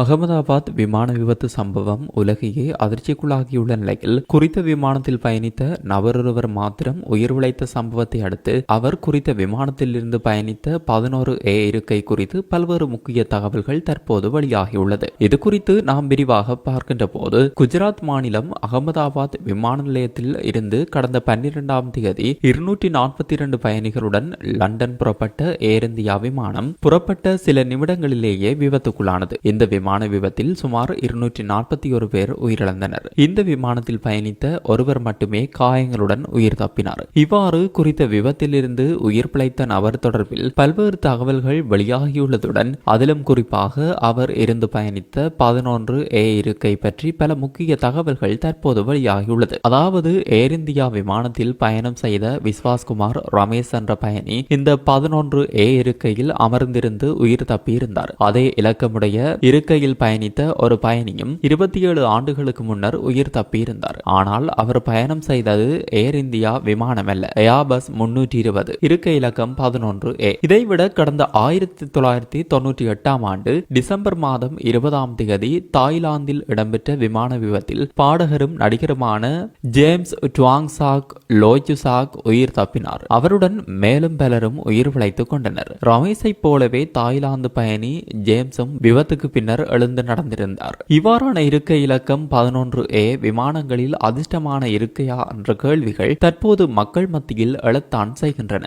அகமதாபாத் விமான விபத்து சம்பவம் உலகையே அதிர்ச்சிக்குள்ளாகியுள்ள நிலையில் குறித்த விமானத்தில் பயணித்த நபரொருவர் மாத்திரம் உயிர் பிழைத்த சம்பவத்தை அடுத்து அவர் குறித்த விமானத்தில் இருந்து பயணித்த 11 இருக்கை குறித்து பல்வேறு முக்கிய தகவல்கள் தற்போது வெளியாகியுள்ளது. இது குறித்து நாம் விரிவாக பார்க்கின்ற போது குஜராத் மாநிலம் அகமதாபாத் விமான நிலையத்தில் இருந்து கடந்த 12ஆம் தேதி 242 பயணிகளுடன் லண்டன் புறப்பட்ட ஏர் இந்தியா விமானம் புறப்பட்ட சில நிமிடங்களிலேயே விபத்துக்குள்ளானது. இந்த விமான விபத்தில் சுமார் 241 பேர் உயிரிழந்தனர். இந்த விமானத்தில் பயணித்த ஒருவர் மட்டுமே காயங்களுடன் உயிர் தப்பினார். இவ்வாறு குறித்த விபத்தில் இருந்து உயிர் பிழைத்த நபர் தொடர்பில் பல்வேறு தகவல்கள் வெளியாகியுள்ளதுடன் அதிலும் குறிப்பாக அவர் இருந்து பயணித்த 11 இருக்கை பற்றி பல முக்கிய தகவல்கள் தற்போது வெளியாகியுள்ளது. அதாவது ஏர் இந்தியா விமானத்தில் பயணம் செய்த விஸ்வாஸ்குமார் ரமேஷ் என்ற பயணி இந்த 11 இருக்கையில் அமர்ந்திருந்து உயிர் தப்பியிருந்தார். அதே இலக்கமுடைய இருக்கையில் பயணித்த ஒரு பயணியும் 27 ஆண்டுகளுக்கு முன்னர் உயிர் தப்பியிருந்தார். ஆனால் அவர் பயணம் செய்தது ஏர் இந்தியா விமானம் அல்ல, ஏர்பஸ் 320, இருக்கை இலக்கம் 11 இதைவிட கடந்த 1998ஆம் ஆண்டு டிசம்பர் மாதம் 20ஆம் தேதி தாய்லாந்தில் இடம்பெற்ற விமான விபத்தில் பாடகரும் நடிகருமான ஜேம்ஸ் டுவாங்சாக் லோஜுசாக் உயிர் தப்பினார். அவருடன் மேலும் பலரும் உயிர் பிழைத்துக் கொண்டனர். ரமேஷை போலவே தாய்லாந்து பயணி ஜேம்ஸும் விபத்துக்கு பின்னர் எழுந்து நடந்திருந்தார். இவ்வாறான இருக்கை இலக்கம் 11 விமானங்களில் அதிர்ஷ்டமான இருக்கையா என்ற கேள்விகள் தற்போது மக்கள் மத்தியில் எழத்தான் செய்கின்றன.